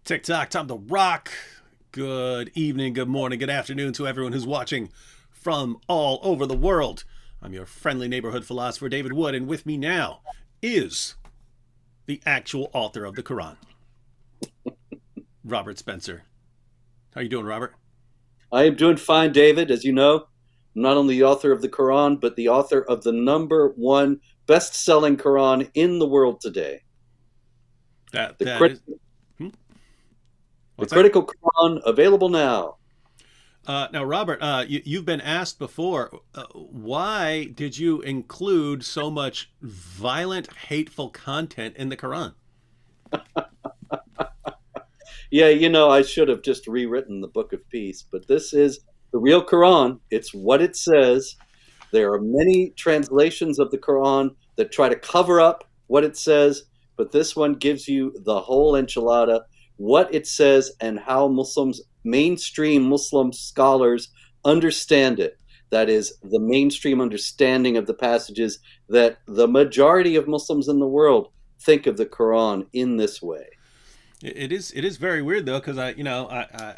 TikTok, time to rock. Good evening, good morning, good afternoon to everyone who's watching from all over the world. I'm your friendly neighborhood philosopher, David Wood, and with me now is the actual author of the Quran, Robert Spencer. How you doing, Robert? I am doing fine, David. As you know, I'm not only the author of the Quran, but the author of the number one best-selling Quran in the world today. That The, that crit- is. Hmm? the What's that? Critical Quran, available now. Now, Robert, you've been asked before. Why did you include so much violent, hateful content in the Quran? Yeah, I should have just rewritten the Book of Peace, but this is the real Quran. It's what it says. There are many translations of the Quran that try to cover up what it says, but this one gives you the whole enchilada, what it says, and how mainstream Muslim scholars understand it. That is the mainstream understanding of the passages that the majority of Muslims in the world think of the Quran in this way. It is very weird though, because I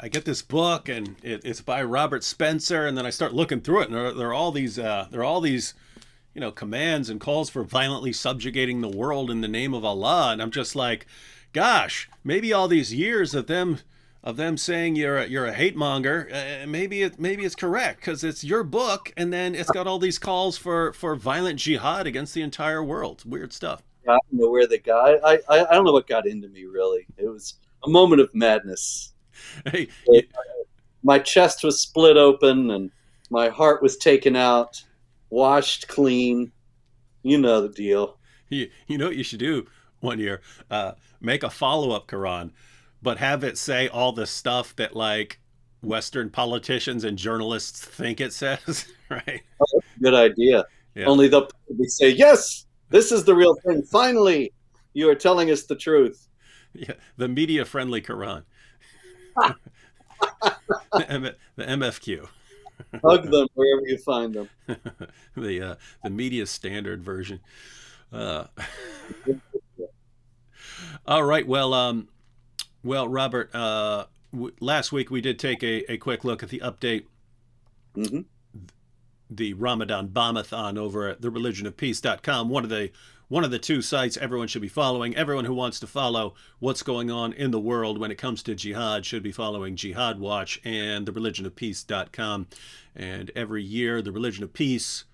get this book and it's by Robert Spencer, and then I start looking through it, and there are all these commands and calls for violently subjugating the world in the name of Allah, and I'm just like, gosh, maybe all these years of them saying you're a hate monger, maybe it's correct because it's your book, and then it's got all these calls for violent jihad against the entire world. Weird stuff. I don't know where they got. I don't know what got into me. Really, it was a moment of madness. Hey, you, My chest was split open, and my heart was taken out, washed clean. You know the deal. you know what you should do one year? Make a follow-up Quran, but have it say all the stuff that like Western politicians and journalists think it says, right? Good idea. Yeah. Only they'll probably say, "Yes, this is the real thing. Finally, you are telling us the truth." Yeah, the media-friendly Quran, the MFQ, Hug them wherever you find them. the media standard version. Uh, all right, well, Robert. Last week we did take a quick look at the update, Hmm. the Ramadan Bombathon over at thereligionofpeace.com, one of the two sites everyone should be following. Everyone who wants to follow what's going on in the world when it comes to jihad should be following Jihad Watch and thereligionofpeace.com. And every year, the Religion of Peace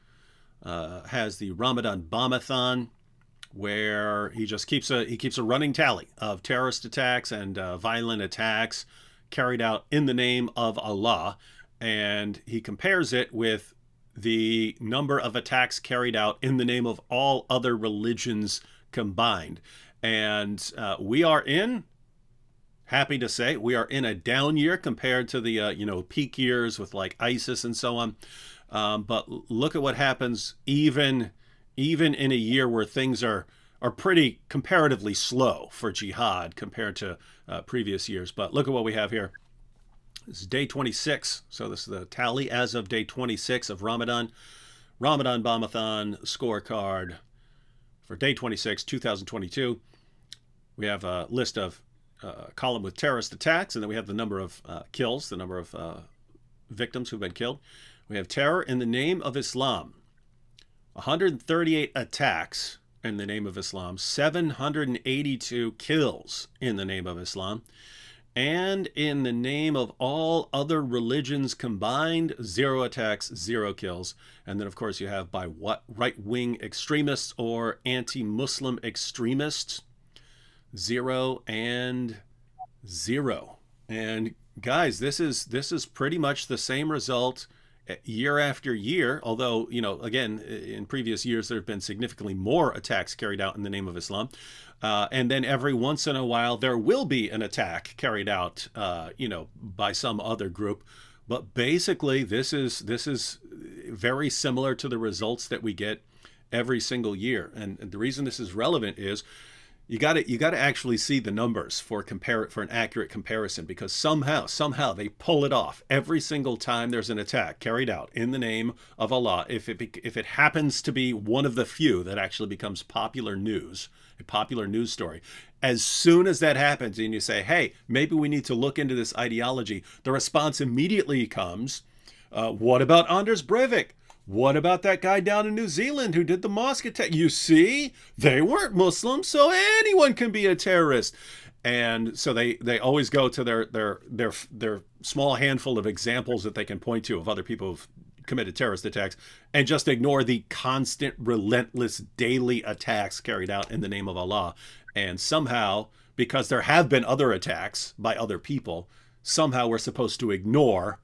has the Ramadan Bombathon, where he keeps a running tally of terrorist attacks and violent attacks carried out in the name of Allah, and he compares it with the number of attacks carried out in the name of all other religions combined. And happy to say, we are in a down year compared to the peak years with like ISIS and so on. But look at what happens even in a year where things are pretty comparatively slow for jihad compared to previous years. But look at what we have here. This is day 26. So this is the tally as of day 26 of Ramadan. Ramadan Bombathon scorecard for day 26, 2022. We have a list of column with terrorist attacks, and then we have the number of kills, the number of victims who've been killed. We have terror in the name of Islam. 138 attacks in the name of Islam, 782 kills in the name of Islam, and in the name of all other religions combined, 0 attacks, 0 kills. And then, of course, you have by what right-wing extremists or anti-Muslim extremists, 0 and 0. And guys, this is pretty much the same result year after year, although, again, in previous years, there have been significantly more attacks carried out in the name of Islam. And then every once in a while, there will be an attack carried out, by some other group. But basically, this is very similar to the results that we get every single year. And the reason this is relevant is you got to actually see the numbers for an accurate comparison, because somehow they pull it off every single time there's an attack carried out in the name of Allah. If it happens to be one of the few that actually becomes popular news a popular news story. As soon as that happens and you say, hey, maybe we need to look into this ideology, the response immediately comes, what about Anders Breivik? What about that guy down in New Zealand who did the mosque attack? You see, they weren't Muslims, so anyone can be a terrorist. And so they always go to their small handful of examples that they can point to of other people who've committed terrorist attacks, and just ignore the constant, relentless, daily attacks carried out in the name of Allah. And somehow, because there have been other attacks by other people, somehow we're supposed to ignore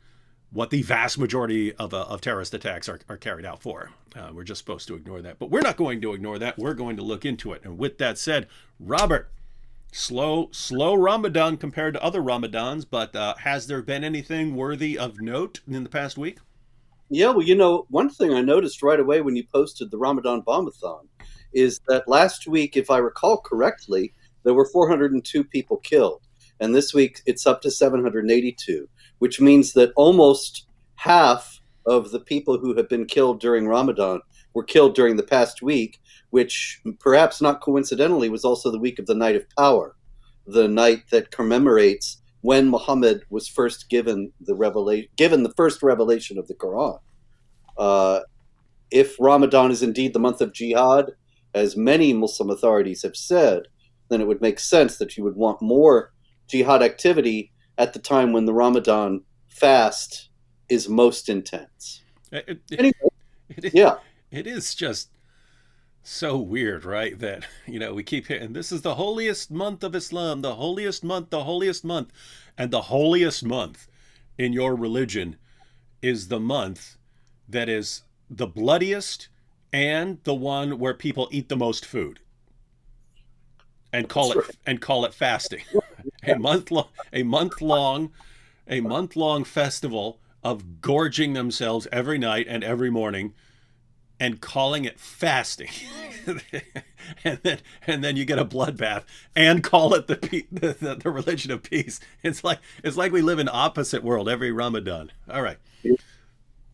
what the vast majority of terrorist attacks are carried out for. We're just supposed to ignore that. But we're not going to ignore that. We're going to look into it. And with that said, Robert, slow Ramadan compared to other Ramadans, but has there been anything worthy of note in the past week? Yeah, well, one thing I noticed right away when you posted the Ramadan Bombathon is that last week, if I recall correctly, there were 402 people killed. And this week it's up to 782, which means that almost half of the people who have been killed during Ramadan were killed during the past week, which perhaps not coincidentally was also the week of the Night of Power, the night that commemorates when Muhammad was first given the first revelation of the Quran. If Ramadan is indeed the month of jihad, as many Muslim authorities have said, then it would make sense that you would want more jihad activity at the time when the Ramadan fast is most intense. Anyway, yeah. It is just so weird, right? That, we keep hearing, this is the holiest month of Islam, the holiest month, the holiest month. And the holiest month in your religion is the month that is the bloodiest and the one where people eat the most food. And call it fasting. a month long festival of gorging themselves every night and every morning and calling it fasting. and then you get a bloodbath and call it the religion of peace. It's like we live in opposite world every Ramadan. All right.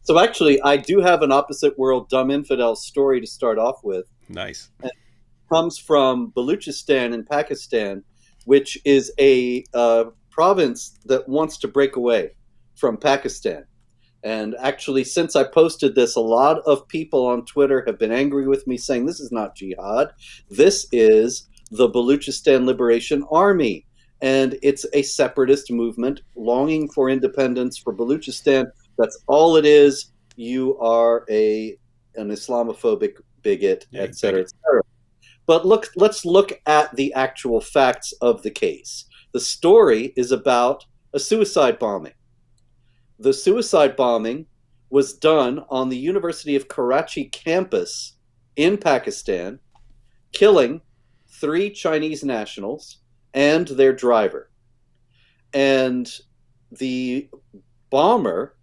So actually, I do have an opposite world dumb infidel story to start off with. Nice. And it comes from Baluchistan in Pakistan, which is a province that wants to break away from Pakistan. And actually, since I posted this, a lot of people on Twitter have been angry with me, saying this is not jihad. This is the Baluchistan Liberation Army. And it's a separatist movement longing for independence for Baluchistan. That's all it is. You are an Islamophobic bigot, et cetera, et cetera. But let's look at the actual facts of the case. The story is about a suicide bombing. The suicide bombing was done on the University of Karachi campus in Pakistan, killing 3 Chinese nationals and their driver. And the bomber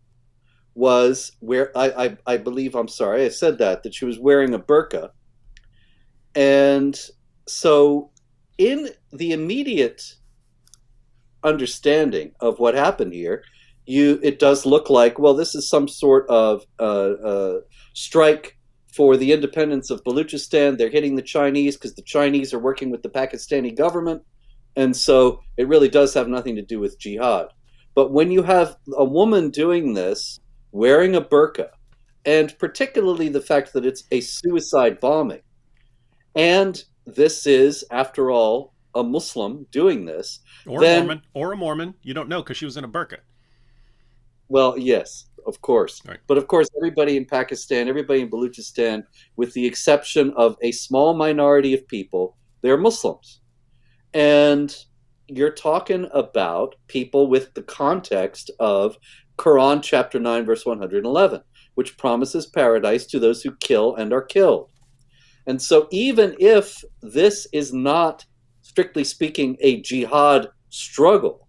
was I believe, I'm sorry, I said that she was wearing a burqa. And so in the immediate understanding of what happened here, it does look like, well, this is some sort of strike for the independence of Baluchistan. They're hitting the Chinese because the Chinese are working with the Pakistani government. And so it really does have nothing to do with jihad. But when you have a woman doing this, wearing a burqa, and particularly the fact that it's a suicide bombing, and this is, after all, a Muslim doing this. Or a Mormon. You don't know because she was in a burqa. Well, yes, of course. Right. But of course, everybody in Pakistan, everybody in Baluchistan, with the exception of a small minority of people, they're Muslims. And you're talking about people with the context of Quran chapter 9, verse 111, which promises paradise to those who kill and are killed. And so even if this is not, strictly speaking, a jihad struggle,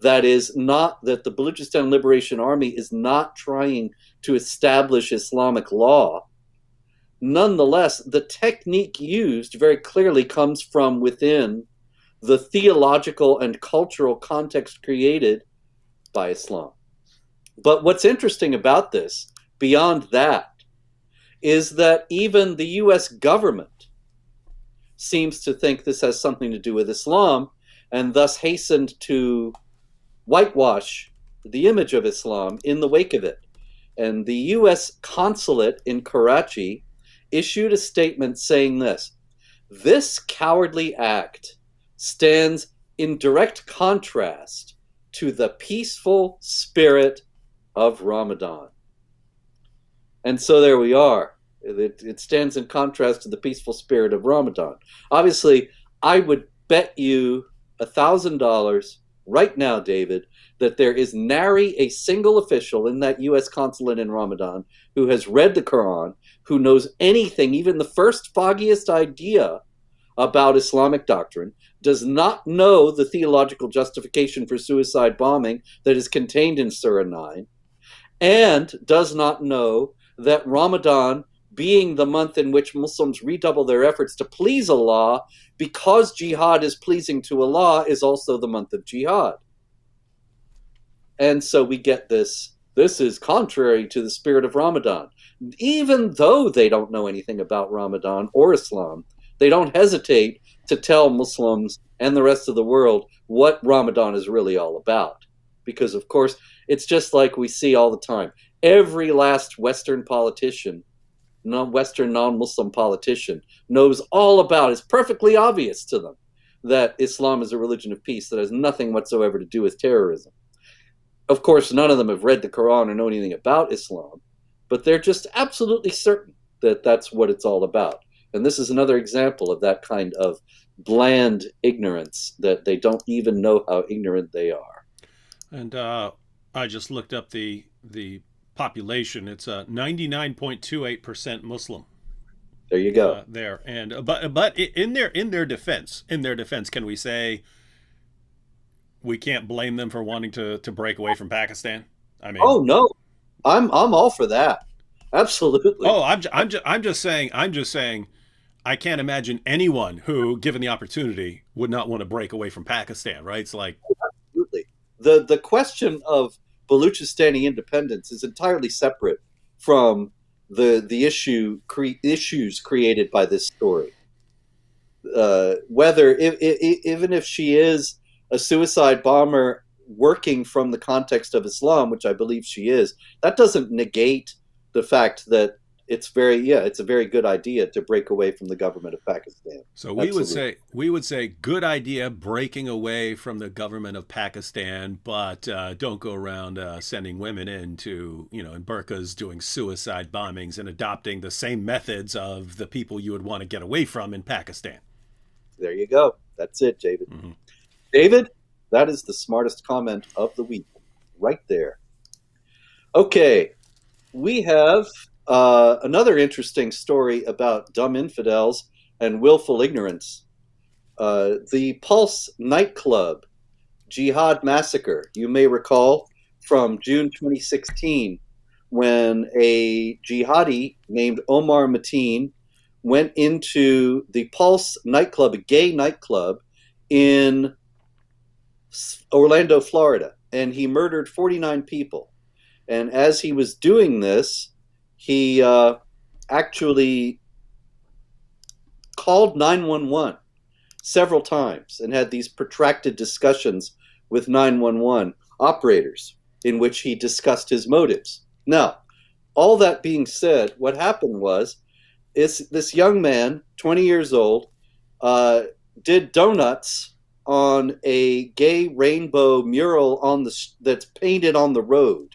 that is not that the Baluchistan Liberation Army is not trying to establish Islamic law. Nonetheless, the technique used very clearly comes from within the theological and cultural context created by Islam. But what's interesting about this, beyond that, is that even the U.S. government seems to think this has something to do with Islam, and thus hastened to whitewash the image of Islam in the wake of it. And the U.S. consulate in Karachi issued a statement saying this cowardly act stands in direct contrast to the peaceful spirit of Ramadan. And so there we are. It stands in contrast to the peaceful spirit of Ramadan. Obviously, I would bet you $1,000 right now, David, that there is nary a single official in that U.S. consulate in Ramadan who has read the Quran, who knows anything, even the first foggiest idea about Islamic doctrine, does not know the theological justification for suicide bombing that is contained in Surah 9, and does not know that Ramadan, being the month in which Muslims redouble their efforts to please Allah, because jihad is pleasing to Allah, is also the month of jihad. And so we get this is contrary to the spirit of Ramadan. Even though they don't know anything about Ramadan or Islam, they don't hesitate to tell Muslims and the rest of the world what Ramadan is really all about. Because, of course, it's just like we see all the time. Every last Western politician, Western non-Muslim politician, knows all about, it's perfectly obvious to them that Islam is a religion of peace that has nothing whatsoever to do with terrorism. Of course, none of them have read the Quran or know anything about Islam, but they're just absolutely certain that that's what it's all about. And this is another example of that kind of bland ignorance, that they don't even know how ignorant they are. And I just looked up the population. It's 99.28% Muslim. There you go. There, and but in their defense, can we say we can't blame them for wanting to break away from Pakistan? I mean, oh no, I'm all for that. Absolutely. Oh, I'm just saying. I can't imagine anyone who, given the opportunity, would not want to break away from Pakistan. Right? It's like, absolutely. The question of Baluchistani independence is entirely separate from the issues created by this story. Whether even if she is a suicide bomber working from the context of Islam, which I believe she is, that doesn't negate the fact that it's a very good idea to break away from the government of Pakistan. So we would say good idea breaking away from the government of Pakistan, but don't go around sending women into in burqas doing suicide bombings and adopting the same methods of the people you would want to get away from in Pakistan. There you go. That's it, David. Mm-hmm. David, that is the smartest comment of the week, right there. Okay, we have another interesting story about dumb infidels and willful ignorance. The Pulse nightclub Jihad massacre, you may recall, from June 2016, when a jihadi named Omar Mateen went into the Pulse nightclub, a gay nightclub in Orlando, Florida, and he murdered 49 people. And as he was doing this, he actually called 911 several times and had these protracted discussions with 911 operators in which he discussed his motives. Now, all that being said, what happened was this young man, 20 years old, did donuts on a gay rainbow mural that's painted on the road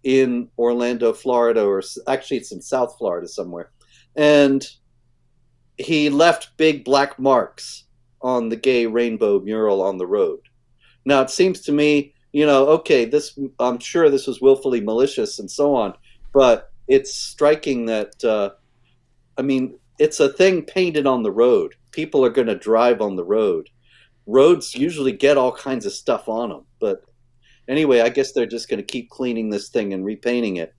in Orlando, Florida, or actually it's in South Florida somewhere. And he left big black marks on the gay rainbow mural on the road. Now, it seems to me, okay, I'm sure this was willfully malicious and so on, but it's striking that, it's a thing painted on the road. People are going to drive on the road. Roads usually get all kinds of stuff on them, but anyway, I guess they're just going to keep cleaning this thing and repainting it.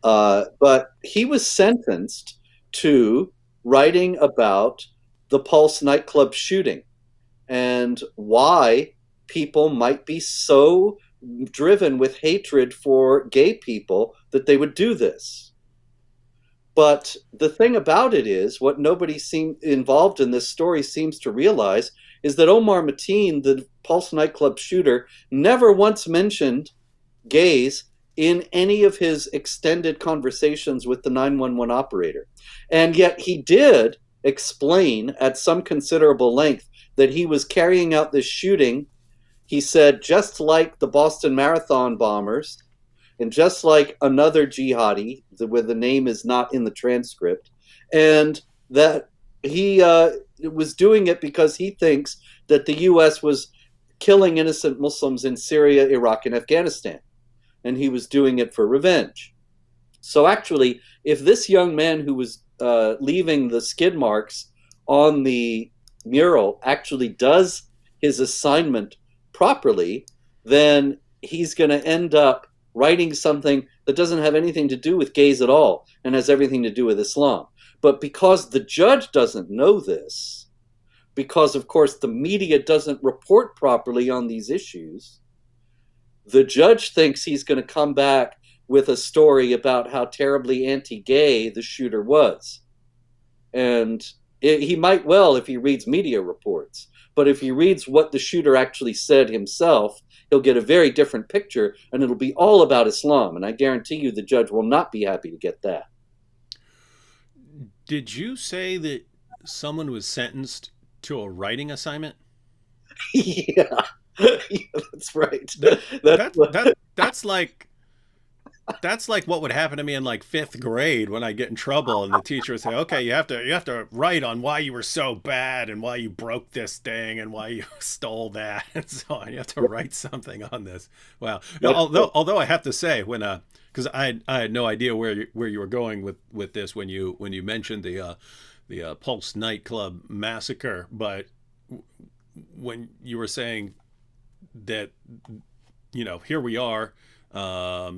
But he was sentenced to writing about the Pulse nightclub shooting and why people might be so driven with hatred for gay people that they would do this. But the thing about it is, what nobody involved in this story seems to realize is that Omar Mateen, the Pulse nightclub shooter, never once mentioned gays in any of his extended conversations with the 911 operator. And yet he did explain at some considerable length that he was carrying out this shooting, he said, just like the Boston Marathon bombers, and just like another jihadi, where the name is not in the transcript, and that he was doing it because he thinks that the U.S. was killing innocent Muslims in Syria, Iraq, and Afghanistan, and he was doing it for revenge. So actually, if this young man who was leaving the skid marks on the mural actually does his assignment properly, then he's going to end up writing something that doesn't have anything to do with gays at all and has everything to do with Islam. But because the judge doesn't know this, because, of course, the media doesn't report properly on these issues, the judge thinks he's going to come back with a story about how terribly anti-gay the shooter was. And he might well if he reads media reports. But if he reads what the shooter actually said himself, he'll get a very different picture, and it'll be all about Islam. And I guarantee you the judge will not be happy to get that. Did you say that someone was sentenced to a writing assignment? Yeah. Yeah, that's right. That's like what would happen to me in like fifth grade when I get in trouble and the teacher would say, "Okay, you have to write on why you were so bad and why you broke this thing and why you stole that and so on. You have to write something on this." Wow. Although I have to say, when because I had no idea where you were going with this when you mentioned the Pulse nightclub massacre, but when you were saying that, here we are,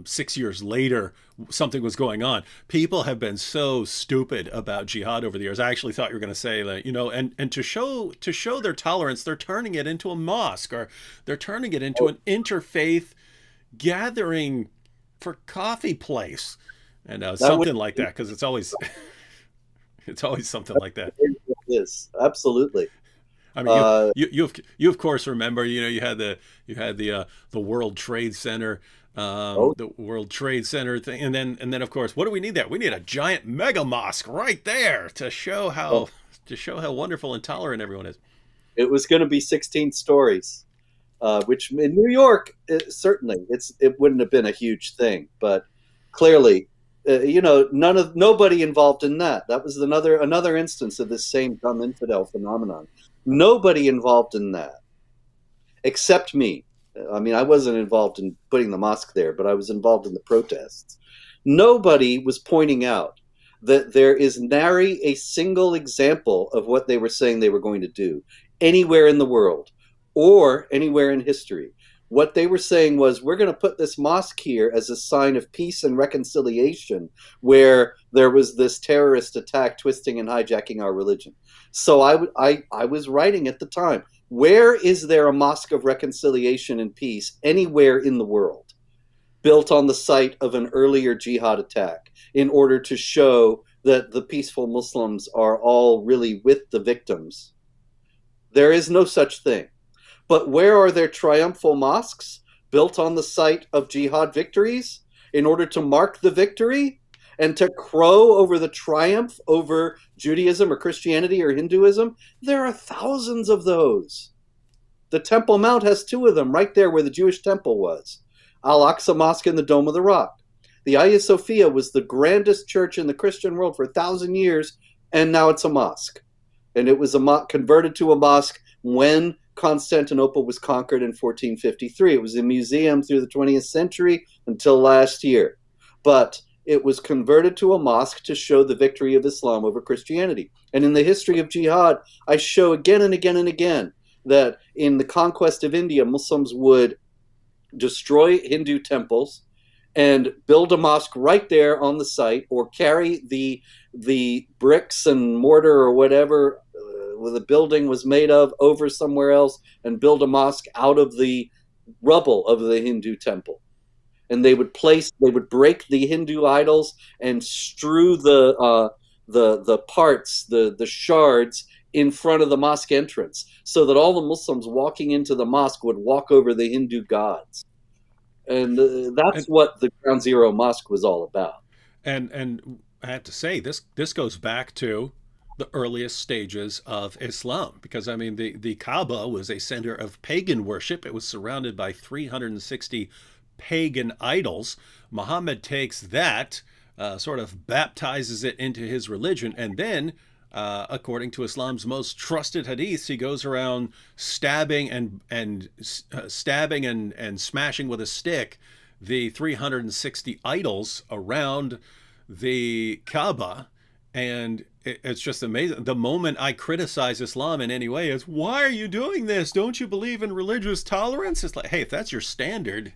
6 years later, something was going on. People have been so stupid about jihad over the years. I actually thought you were going to say that, and to show their tolerance, they're turning it into a mosque, or they're turning it into an interfaith gathering for coffee place, and something like that, because it's always something like that. It is absolutely. I mean, you of course remember, you had the World Trade Center, the World Trade Center thing, and then of course, what do we need there? We need a giant mega mosque right there to show how wonderful and tolerant everyone is. It was going to be 16 stories, which in New York, certainly it wouldn't have been a huge thing, but clearly, nobody involved in that. That was another instance of this same dumb infidel phenomenon. Nobody involved in that, except me. I mean, I wasn't involved in putting the mosque there, but I was involved in the protests. Nobody was pointing out that there is nary a single example of what they were saying they were going to do anywhere in the world or anywhere in history. What they were saying was, we're going to put this mosque here as a sign of peace and reconciliation, where there was this terrorist attack twisting and hijacking our religion. So I was writing at the time, where is there a mosque of reconciliation and peace anywhere in the world built on the site of an earlier jihad attack in order to show that the peaceful Muslims are all really with the victims? There is no such thing. But where are there triumphal mosques built on the site of jihad victories in order to mark the victory and to crow over the triumph over Judaism or Christianity or Hinduism? There are thousands of those. The Temple Mount has two of them right there where the Jewish temple was. Al-Aqsa Mosque and the Dome of the Rock. The Hagia Sophia was the grandest church in the Christian world for 1,000 years, and now it's a mosque. And it was converted to a mosque when Constantinople was conquered in 1453. It was a museum through the 20th century until last year. But it was converted to a mosque to show the victory of Islam over Christianity. And in the history of jihad, I show again and again and again that in the conquest of India, Muslims would destroy Hindu temples and build a mosque right there on the site, or carry the bricks and mortar or whatever the building was made of over somewhere else and build a mosque out of the rubble of the Hindu temple. and they would break the Hindu idols and strew the parts, the shards in front of the mosque entrance, so that all the Muslims walking into the mosque would walk over the Hindu gods. And that's And what the Ground Zero Mosque was all about. and I have to say this goes back to the earliest stages of Islam, because I mean the Kaaba was a center of pagan worship. It was surrounded by 360 pagan idols. Muhammad takes that, sort of baptizes it into his religion, and then, according to Islam's most trusted hadiths, he goes around stabbing and smashing with a stick the 360 idols around the Kaaba. And it's just amazing. The moment I criticize Islam in any way is, why are you doing this? Don't you believe in religious tolerance? It's like, hey, if that's your standard,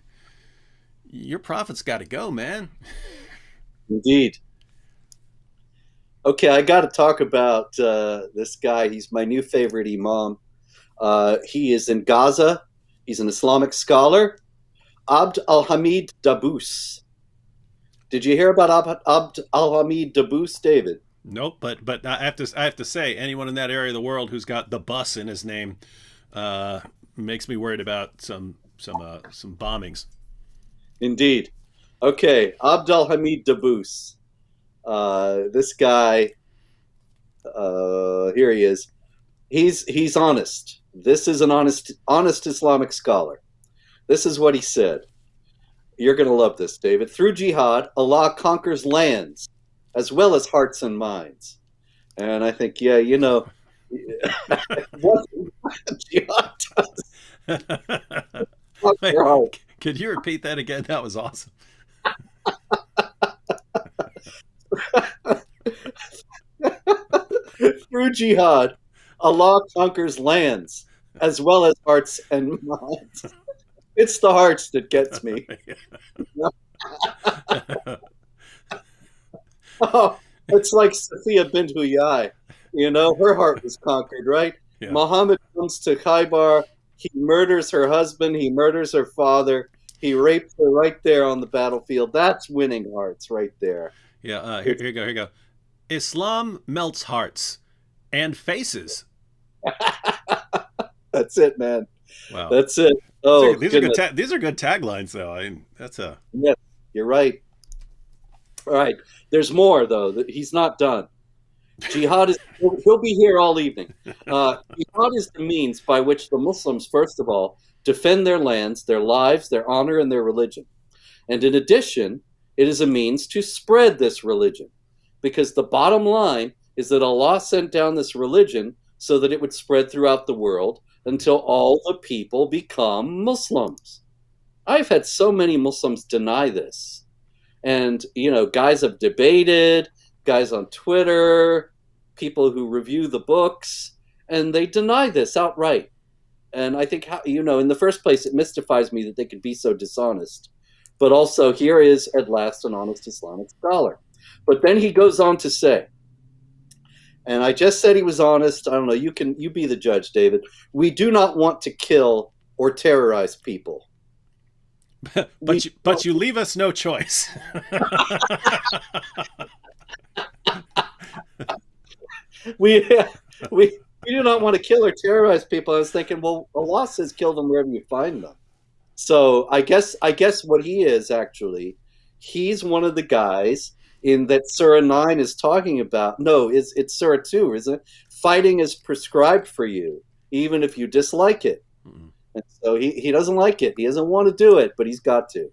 your prophet's got to go, man. Indeed. Okay, I got to talk about this guy. He's my new favorite imam. He is in Gaza. He's an Islamic scholar. Abd al-Hamid Dabbous. Did you hear about Abd al-Hamid Dabbous, David? Nope, but I have to say, anyone in that area of the world who's got the bus in his name, makes me worried about some bombings. Indeed. Okay, Abd al-Hamid Dabbous. This guy, here he is. He's honest. This is an honest Islamic scholar. This is what he said. You're going to love this, David. Through jihad, Allah conquers lands as well as hearts and minds. And I think, yeah, what jihad does. Wait, could you repeat that again? That was awesome. Through jihad, Allah conquers lands as well as hearts and minds. It's the hearts that gets me. Oh, it's like Sophia bint Huyai. Her heart was conquered, right? Yeah. Muhammad comes to Khaybar. He murders her husband. He murders her father. He rapes her right there on the battlefield. That's winning hearts right there. Yeah, here you go. Here you go. Islam melts hearts and faces. That's it, man. Wow. That's it. Oh, these are good. These are good taglines, though. I mean, that's a. Yes, you're right. All right. There's more, though. He's not done. Jihad is. He'll be here all evening. Jihad is the means by which the Muslims, first of all, defend their lands, their lives, their honor, and their religion. And in addition, it is a means to spread this religion, because the bottom line is that Allah sent down this religion so that it would spread throughout the world until all the people become Muslims. I've had so many Muslims deny this. And, guys have debated, guys on Twitter, people who review the books, and they deny this outright. And I think, in the first place, it mystifies me that they could be so dishonest. But also, here is, at last, an honest Islamic scholar. But then he goes on to say, and I just said he was honest. I don't know. You be the judge, David. We do not want to kill or terrorize people. But you leave us no choice. we do not want to kill or terrorize people. I was thinking, well, Allah says kill them wherever you find them. So I guess what he is actually, he's one of the guys in that Surah 9 is talking about. No, it's Surah 2, isn't it? Fighting is prescribed for you, even if you dislike it. Mm-hmm. And so he doesn't like it. He doesn't want to do it, but he's got to.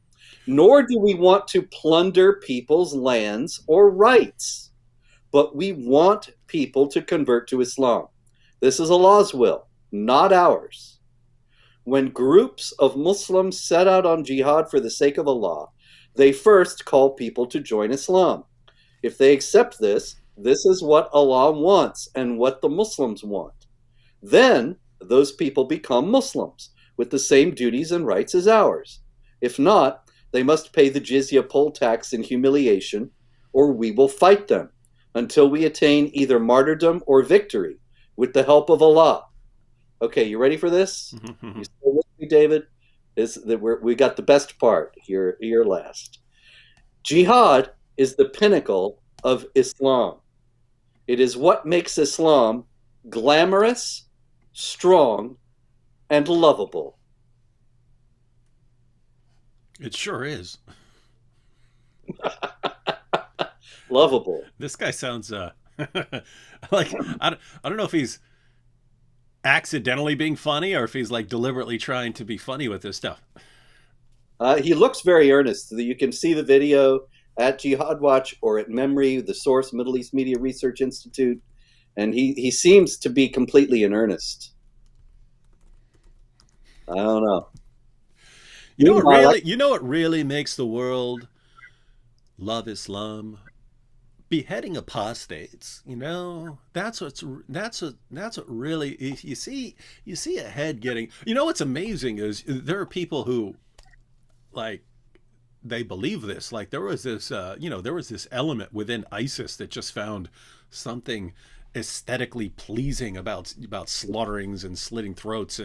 Nor do we want to plunder people's lands or rights, but we want people to convert to Islam. This is Allah's will, not ours. When groups of Muslims set out on jihad for the sake of Allah, they first call people to join Islam. If they accept this, this is what Allah wants and what the Muslims want. Then those people become Muslims with the same duties and rights as ours. If not, they must pay the jizya poll tax in humiliation, or we will fight them until we attain either martyrdom or victory with the help of Allah. Okay, you ready for this? You still with me, David? is that we got the best part here last. Jihad is the pinnacle of Islam. It is what makes Islam glamorous, strong, and lovable. It sure is. Lovable. This guy sounds like I don't know if he's accidentally being funny or if he's like deliberately trying to be funny with this stuff. He looks very earnest. You can see the video at Jihad Watch or at Memory, the source, Middle East Media Research Institute, and he seems to be completely in earnest. I don't know. You know what really makes the world love Islam? Beheading apostates. That's what really you see a head getting. What's amazing is there are people who like they believe this. Like there was this element within ISIS that just found something aesthetically pleasing about slaughterings and slitting throats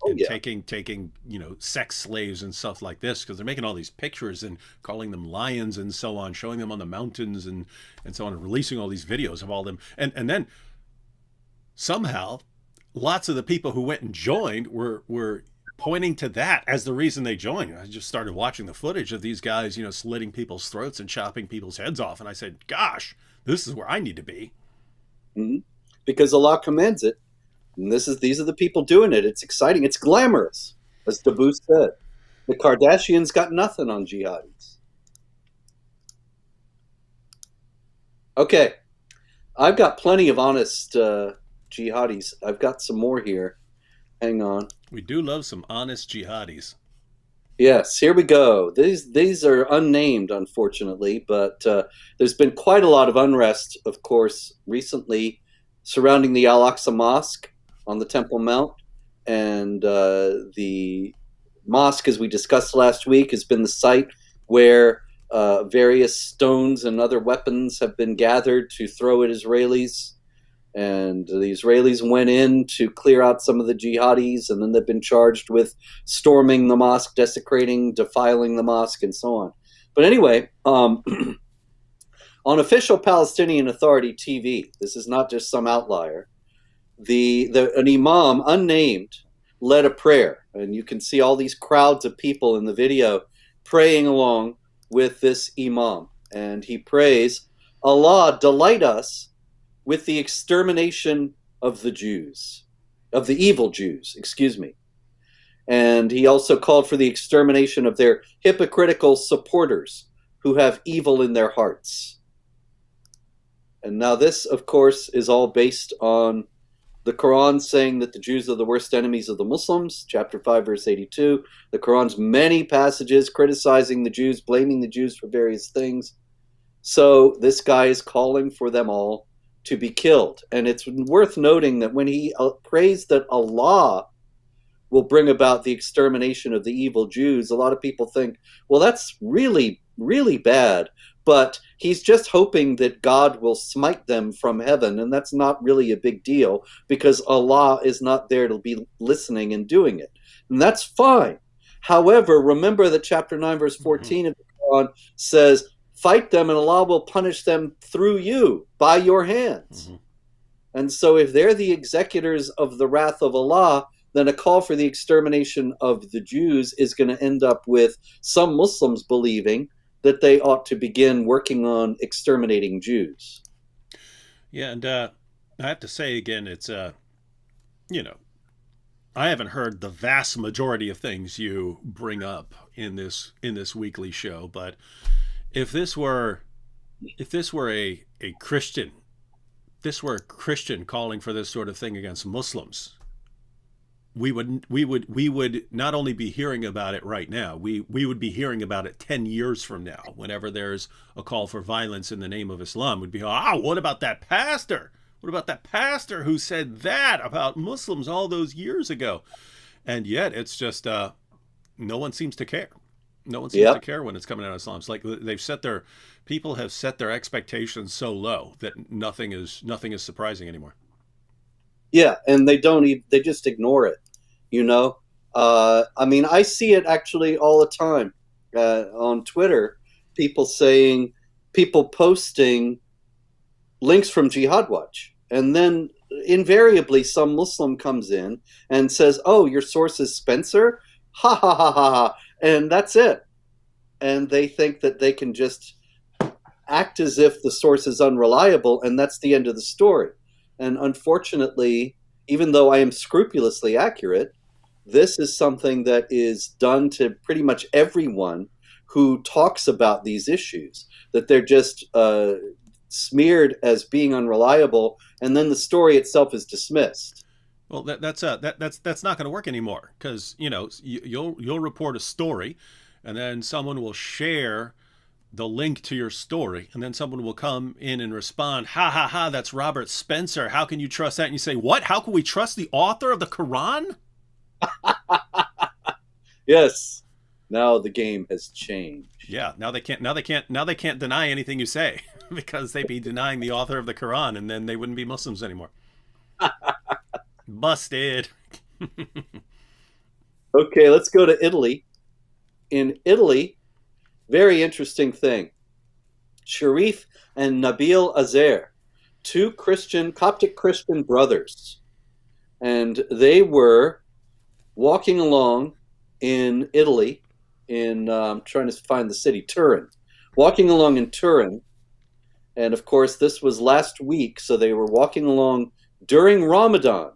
Oh and yeah. taking sex slaves and stuff like this because they're making all these pictures and calling them lions and so on, showing them on the mountains and so on, and releasing all these videos of all them, and then somehow lots of the people who went and joined were pointing to that as the reason they joined. I just started watching the footage of these guys, slitting people's throats and chopping people's heads off, and I said, "Gosh, this is where I need to be." Mm-hmm. Because Allah commands it, and these are the people doing it. It's exciting. It's glamorous, as Dabu said. The Kardashians got nothing on jihadis. Okay, I've got plenty of honest jihadis. I've got some more here. Hang on. We do love some honest jihadis. Yes, here we go. These are unnamed, unfortunately, but there's been quite a lot of unrest, of course, recently surrounding the Al Aqsa Mosque on the Temple Mount, and the mosque, as we discussed last week, has been the site where various stones and other weapons have been gathered to throw at Israelis. And the Israelis went in to clear out some of the jihadis, and then they've been charged with storming the mosque, desecrating, defiling the mosque, and so on. But anyway, on official Palestinian Authority TV, this is not just some outlier, an imam, unnamed, led a prayer. And you can see all these crowds of people in the video praying along with this imam. And he prays, "Allah, delight us with the extermination of the Jews, of the evil Jews, excuse me." And he also called for the extermination of their hypocritical supporters who have evil in their hearts. And now this, of course, is all based on the Quran saying that the Jews are the worst enemies of the Muslims, chapter 5, verse 82. The Quran's many passages criticizing the Jews, blaming the Jews for various things. So this guy is calling for them all to be killed. And it's worth noting that when he prays that Allah will bring about the extermination of the evil Jews, a lot of people think, well, that's really, really bad. But he's just hoping that God will smite them from heaven. And that's not really a big deal because Allah is not there to be listening and doing it. And that's fine. However, remember that chapter 9, verse 14 of the Quran says, "Fight them and Allah will punish them through you, by your hands." Mm-hmm. And so if they're the executors of the wrath of Allah, then a call for the extermination of the Jews is going to end up with some Muslims believing that they ought to begin working on exterminating Jews. Yeah, and I have to say again, it's I haven't heard the vast majority of things you bring up in this weekly show, but if this were a Christian, calling for this sort of thing against Muslims, we would not only be hearing about it right now, we would be hearing about it 10 years from now. Whenever there's a call for violence in the name of Islam, would be, what about that pastor? What about that pastor who said that about Muslims all those years ago? And yet it's just no one seems to care. No one seems to care when it's coming out of Islam. It's like people have set their expectations so low that nothing is surprising anymore. Yeah, and they just ignore it, you know. I mean, I see it actually all the time on Twitter. People saying, people posting links from Jihad Watch, and then invariably some Muslim comes in and says, "Oh, your source is Spencer." Ha ha ha ha ha, and that's it. And they think that they can just act as if the source is unreliable, and that's the end of the story. And unfortunately, even though I am scrupulously accurate, this is something that is done to pretty much everyone who talks about these issues, that they're just smeared as being unreliable, and then the story itself is dismissed. Well, that's not going to work anymore, because you'll report a story, and then someone will share the link to your story, and then someone will come in and respond, "Ha ha ha! That's Robert Spencer. How can you trust that?" And you say, "What? How can we trust the author of the Quran?" Yes, now the game has changed. Yeah, now they can't deny anything you say because they'd be denying the author of the Quran, and then they wouldn't be Muslims anymore. Busted. Okay, let's go to Italy. In Italy, very interesting thing. Sharif and Nabil Azer, two Coptic Christian brothers, and they were walking along in Italy, I'm trying to find the city, Turin, walking along in Turin. And of course, this was last week, so they were walking along during Ramadan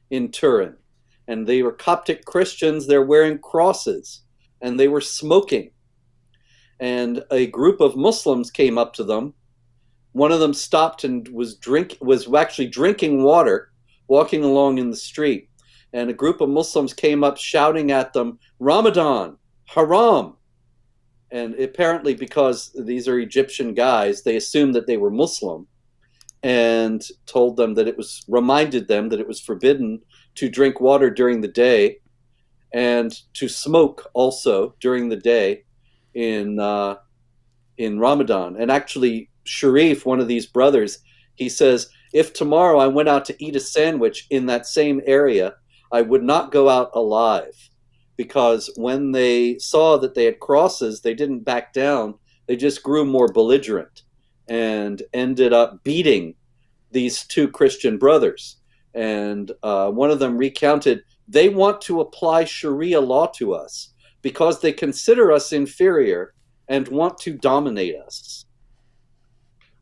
in Turin. And they were Coptic Christians, they're wearing crosses, and they were smoking. And a group of Muslims came up to them. One of them stopped and was actually drinking water, walking along in the street. And a group of Muslims came up shouting at them, "Ramadan, haram." And apparently, because these are Egyptian guys, they assumed that they were Muslim, and reminded them that it was forbidden to drink water during the day and to smoke also during the day in Ramadan. And actually, Sharif, one of these brothers, he says, if tomorrow I went out to eat a sandwich in that same area, I would not go out alive, because when they saw that they had crosses, they didn't back down. They just grew more belligerent and ended up beating these two Christian brothers. And one of them recounted, they want to apply Sharia law to us because they consider us inferior and want to dominate us.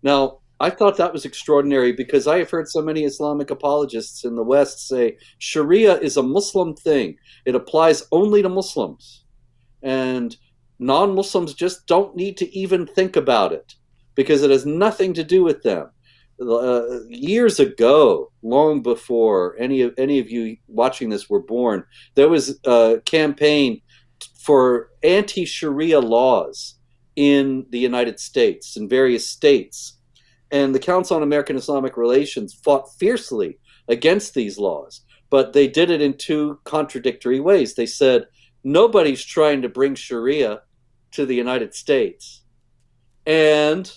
Now, I thought that was extraordinary, because I have heard so many Islamic apologists in the West say Sharia is a Muslim thing. It applies only to Muslims. And non-Muslims just don't need to even think about it, because it has nothing to do with them. Years ago, long before any of you watching this were born, there was a campaign for anti-Sharia laws in the United States, in various states. And the Council on American Islamic Relations fought fiercely against these laws, but they did it in two contradictory ways. They said, nobody's trying to bring Sharia to the United States, and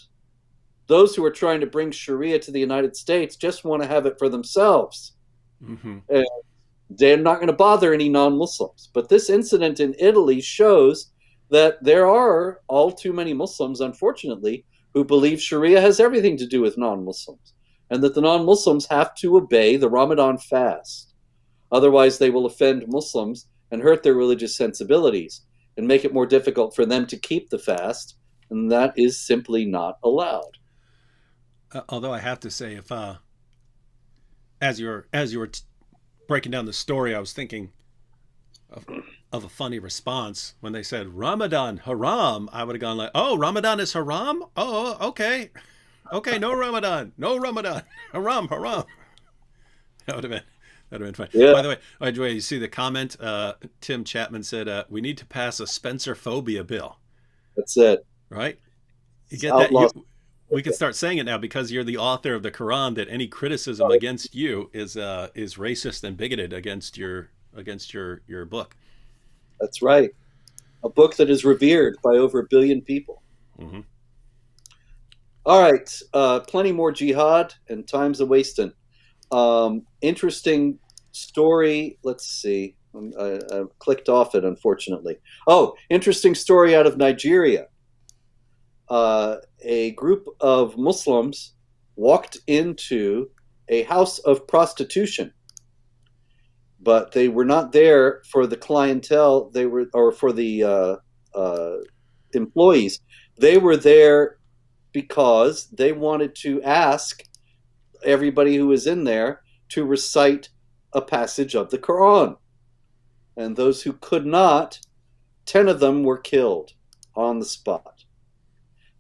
those who are trying to bring Sharia to the United States just want to have it for themselves. Mm-hmm. And they're not going to bother any non-Muslims. But this incident in Italy shows that there are all too many Muslims, unfortunately, who believe Sharia has everything to do with non-Muslims, and that the non-Muslims have to obey the Ramadan fast. Otherwise, they will offend Muslims and hurt their religious sensibilities and make it more difficult for them to keep the fast, and that is simply not allowed. Although I have to say, if as you were breaking down the story, I was thinking of a funny response when they said Ramadan haram. I would have gone like, "Oh, Ramadan is haram? Oh, okay, no Ramadan, haram." That would have been fun. Yeah. By the way, you see the comment? Tim Chapman said, "We need to pass a Spencer phobia bill." That's it, right? You get that? We can start saying it now, because you're the author of the Quran, that any criticism against you is racist and bigoted against your book. That's right. A book that is revered by over 1 billion people. Mm-hmm. All right. Plenty more jihad, and time's a wasting. Interesting story. Let's see. I clicked off it, unfortunately. Oh, interesting story out of Nigeria. A group of Muslims walked into a house of prostitution, but they were not there for the clientele. They were, or for the employees. They were there because they wanted to ask everybody who was in there to recite a passage of the Quran. And those who could not, 10 of them were killed on the spot.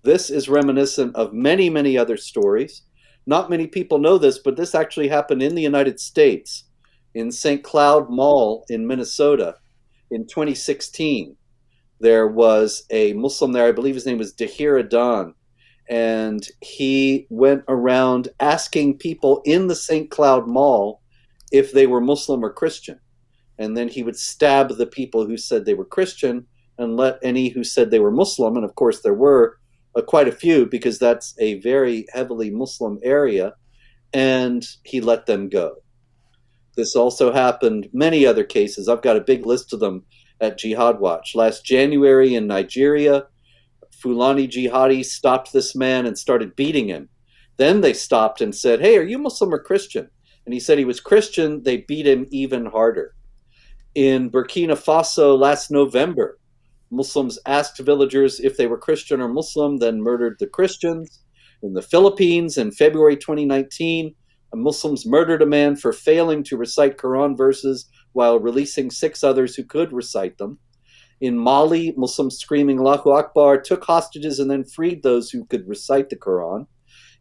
This is reminiscent of many, many other stories. Not many people know this, but this actually happened in the United States, in St. Cloud Mall in Minnesota in 2016. There was a Muslim there, I believe his name was Dahir Adan, and he went around asking people in the St. Cloud Mall if they were Muslim or Christian. And then he would stab the people who said they were Christian and let any who said they were Muslim, and of course there were quite a few, because that's a very heavily Muslim area, and he let them go. This also happened many other cases. I've got a big list of them at Jihad Watch. Last January in Nigeria, Fulani jihadis stopped this man and started beating him. Then they stopped and said, "Hey, are you Muslim or Christian?" And he said he was Christian. They beat him even harder. In Burkina Faso last November, Muslims asked villagers if they were Christian or Muslim, then murdered the Christians. In the Philippines in February 2019, Muslims murdered a man for failing to recite Quran verses while releasing 6 others who could recite them. In Mali, Muslims screaming Allahu Akbar took hostages and then freed those who could recite the Quran.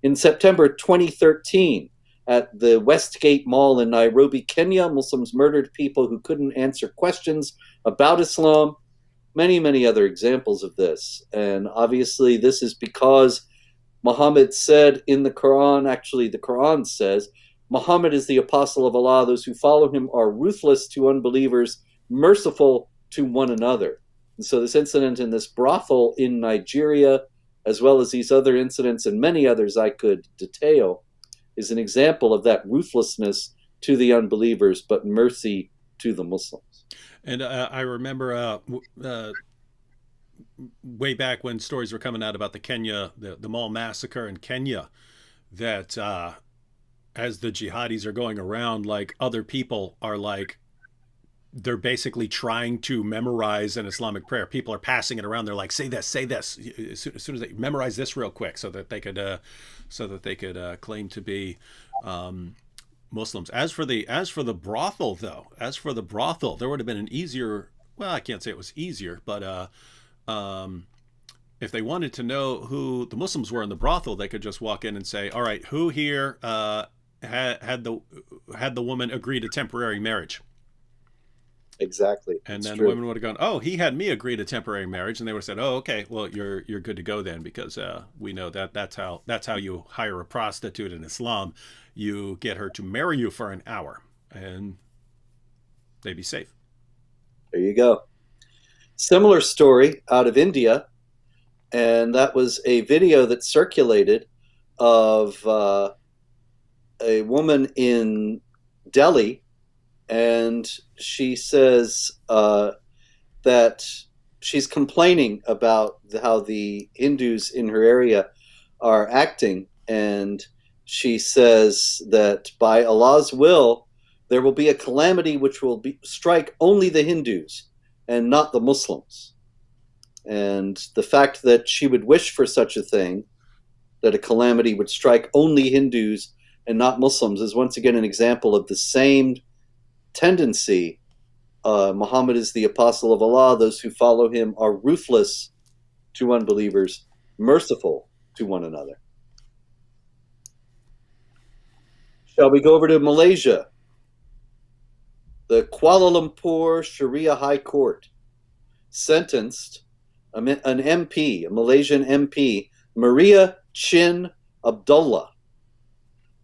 In September 2013, at the Westgate Mall in Nairobi, Kenya, Muslims murdered people who couldn't answer questions about Islam. Many, many other examples of this. And obviously this is because Muhammad said in the Quran, actually the Quran says, Muhammad is the apostle of Allah. Those who follow him are ruthless to unbelievers, merciful to one another. And so this incident in this brothel in Nigeria, as well as these other incidents and many others I could detail, is an example of that ruthlessness to the unbelievers, but mercy to the Muslims. And I remember way back when stories were coming out about the mall massacre in Kenya, that as the jihadis are going around, like, other people are like, they're basically trying to memorize an Islamic prayer. People are passing it around. They're like, say this, say this. As soon as they memorize this real quick, so that they could claim to be Muslims. As for the brothel, though, there would have been an easier. Well, I can't say it was easier, but if they wanted to know who the Muslims were in the brothel, they could just walk in and say, "All right, who here had the woman agree to temporary marriage?" Exactly. And it's then true. the women would have gone, "Oh, he had me agree to temporary marriage," and they would have said, "Oh, okay, well, you're good to go then, because we know that's how you hire a prostitute in Islam. You get her to marry you for an hour, and they'd be safe." There you go. Similar story out of India, and that was a video that circulated of a woman in Delhi, and she says that she's complaining about how the Hindus in her area are acting, and she says that by Allah's will, there will be a calamity which will strike only the Hindus and not the Muslims. And the fact that she would wish for such a thing, that a calamity would strike only Hindus and not Muslims, is once again an example of the same tendency. Muhammad is the apostle of Allah. Those who follow him are ruthless to unbelievers, merciful to one another. Shall we go over to Malaysia? The Kuala Lumpur Sharia High Court sentenced an MP, a Malaysian MP, Maria Chin Abdullah,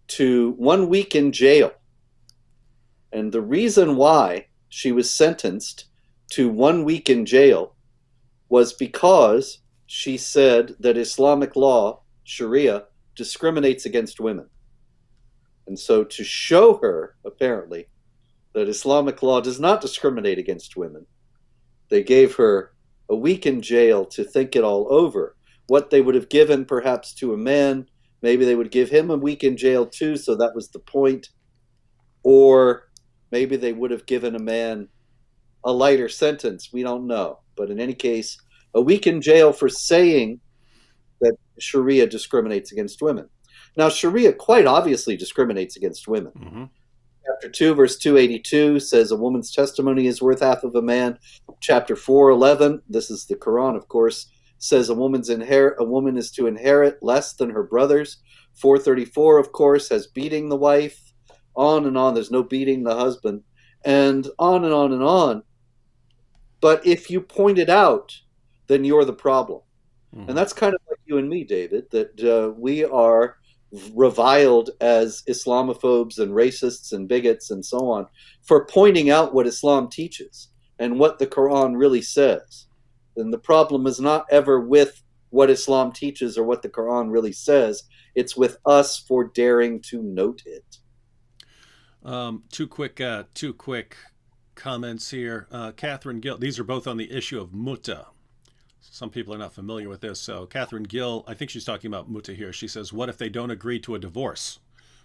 to 1 week in jail. And the reason why she was sentenced to 1 week in jail was because she said that Islamic law, Sharia, discriminates against women. And so to show her, apparently, that Islamic law does not discriminate against women. They gave her a week in jail to think it all over. What they would have given perhaps to a man, maybe they would give him a week in jail too, so that was the point. Or maybe they would have given a man a lighter sentence. We don't know. But in any case, a week in jail for saying that Sharia discriminates against women. Now, Sharia quite obviously discriminates against women. Mm-hmm. Chapter 2, verse 282 says a woman's testimony is worth half of a man. Chapter 4:11, this is the Quran, of course, says a woman is to inherit less than her brothers. 434, of course, has beating the wife. On and on. There's no beating the husband. And on and on and on. But if you point it out, then you're the problem. Mm-hmm. And that's kind of like you and me, David, that we are reviled as Islamophobes and racists and bigots and so on for pointing out what Islam teaches and what the Quran really says. And the problem is not ever with what Islam teaches or what the Quran really says. It's with us for daring to note it. Two quick comments here. Catherine Gill, these are both on the issue of muta. Some people are not familiar with this. So Catherine Gill, I think she's talking about muta here. She says, what if they don't agree to a divorce?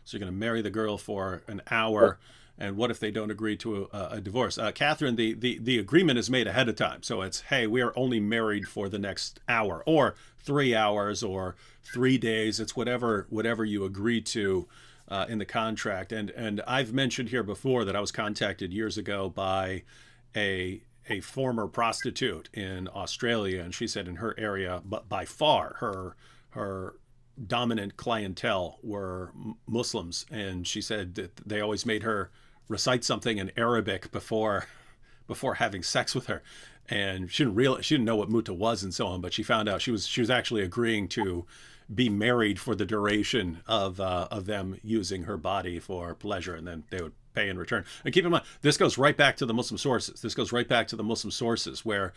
So you're going to marry the girl for an hour, and what if they don't agree to a divorce? Catherine, the agreement is made ahead of time. So it's, hey, we are only married for the next hour, or 3 hours, or 3 days. It's whatever you agree to in the contract. And I've mentioned here before that I was contacted years ago by a former prostitute in Australia, and she said in her area, but by far her dominant clientele were Muslims, and she said that they always made her recite something in Arabic before having sex with her, and she didn't know what muta was and so on, but she found out she was actually agreeing to be married for the duration of them using her body for pleasure, and then they would pay in return. And keep in mind, this goes right back to the Muslim sources. Where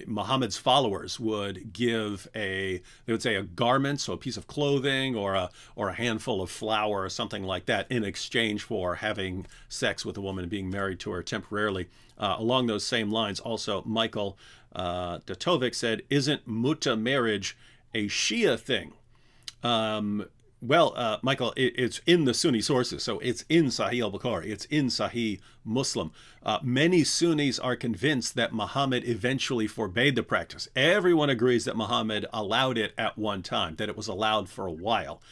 Muhammad's followers would give they would say a garment, so a piece of clothing, or a handful of flour or something like that, in exchange for having sex with a woman and being married to her temporarily. Along those same lines, also Michael Datovic said, "Isn't muta marriage a Shia thing?" Michael, it's in the Sunni sources, so it's in Sahih al-Bukhari, it's in Sahih Muslim. Many Sunnis are convinced that Muhammad eventually forbade the practice. Everyone agrees that Muhammad allowed it at one time, that it was allowed for a while.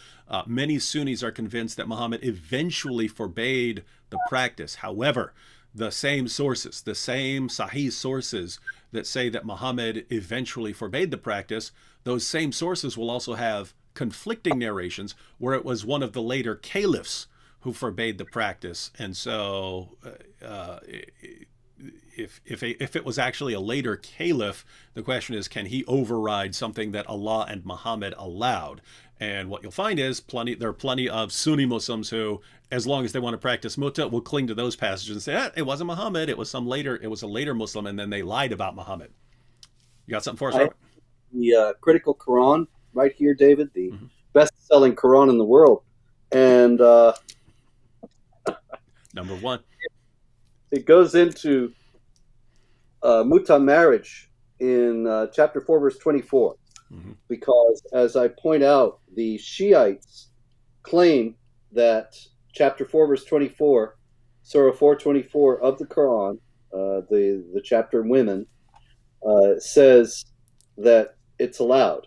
Many Sunnis are convinced that Muhammad eventually forbade the practice. However, the same sources, the same Sahih sources that say that Muhammad eventually forbade the practice, those same sources will also have conflicting narrations where it was one of the later caliphs who forbade the practice. And so if it was actually a later caliph, the question is, can he override something that Allah and Muhammad allowed? And what you'll find is there are plenty of Sunni Muslims who, as long as they want to practice muta, will cling to those passages and say, it wasn't Muhammad, it was a later Muslim, and then they lied about Muhammad. You got something for us, Robert? The Critical Quran right here, David, the best-selling Quran in the world. And number one. It goes into muta marriage in chapter 4, verse 24. Because, as I point out, the Shiites claim that chapter 4, verse 24, Surah 424 of the Quran, the chapter Women, says that it's allowed.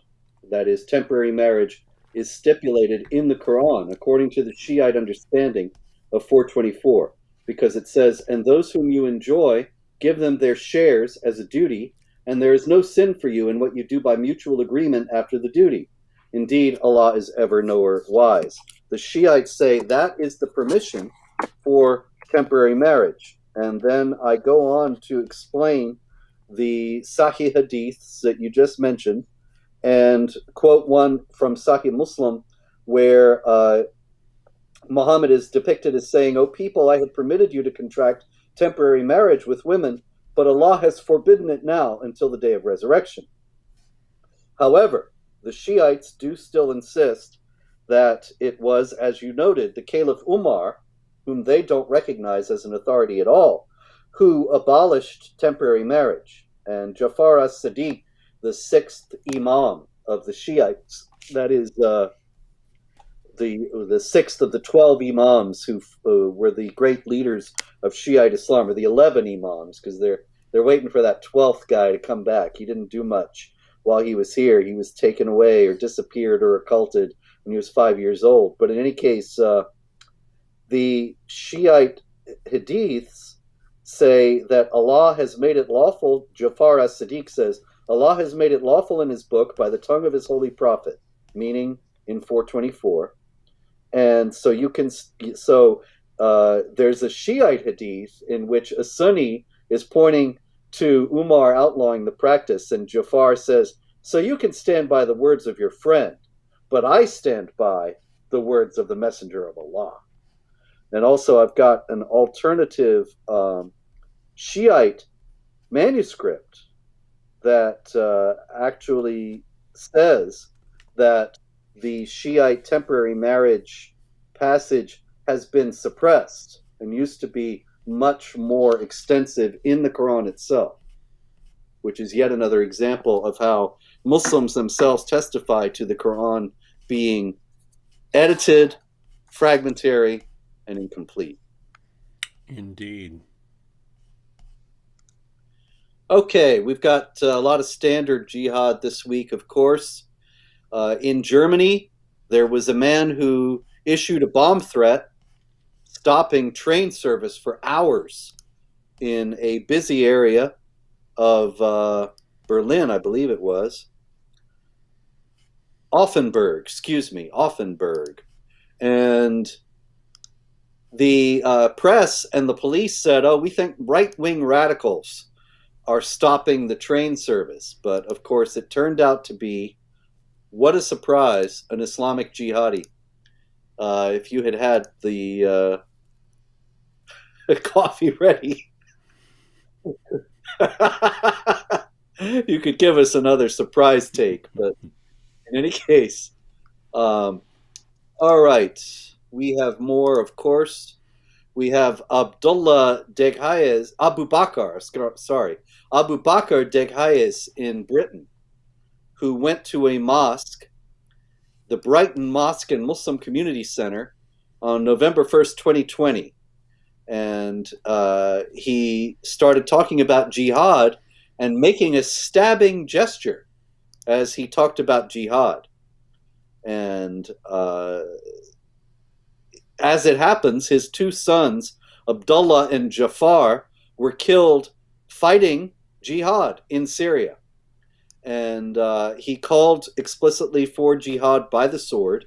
That is, temporary marriage is stipulated in the Quran, according to the Shiite understanding of 424, because it says, and those whom you enjoy, give them their shares as a duty, and there is no sin for you in what you do by mutual agreement after the duty. Indeed, Allah is ever knower wise. The Shiites say that is the permission for temporary marriage. And then I go on to explain the Sahih hadiths that you just mentioned, and quote one from Sahih Muslim, where Muhammad is depicted as saying, "O people, I had permitted you to contract temporary marriage with women, but Allah has forbidden it now until the day of resurrection." However, the Shiites do still insist that it was, as you noted, the Caliph Umar whom they don't recognize as an authority at all, who abolished temporary marriage. And Jafar as-Sadiq, the sixth imam of the Shiites, that is the sixth of the 12 imams who were the great leaders of Shiite Islam, or the 11 imams, because they're waiting for that 12th guy to come back. He didn't do much while he was here. He was taken away or disappeared or occulted when he was 5 years old. But in any case, the Shiite hadiths say that Allah has made it lawful. Jafar as-Sadiq says, Allah has made it lawful in his book by the tongue of his holy prophet, meaning in 424. And so there's a Shiite hadith in which a Sunni is pointing to Umar outlawing the practice, and Jafar says, so you can stand by the words of your friend, but I stand by the words of the messenger of Allah. And also I've got an alternative Shiite manuscript that actually says that the Shiite temporary marriage passage has been suppressed and used to be much more extensive in the Quran itself, which is yet another example of how Muslims themselves testify to the Quran being edited, fragmentary, and incomplete. Indeed. Okay, we've got a lot of standard jihad this week, of course. In Germany, there was a man who issued a bomb threat stopping train service for hours in a busy area of Berlin, I believe it was. Offenburg. And the press and the police said, oh, we think right-wing radicals are stopping the train service. But, of course, it turned out to be, what a surprise, an Islamic jihadi. If you had the coffee ready, you could give us another surprise take. But in any case, all right, we have more, of course. We have Abu Bakr Deghayes in Britain, who went to a mosque, the Brighton Mosque and Muslim Community Center, on November 1st, 2020. And he started talking about jihad and making a stabbing gesture as he talked about jihad. And as it happens, his two sons, Abdullah and Jafar, were killed fighting jihad in Syria. And he called explicitly for jihad by the sword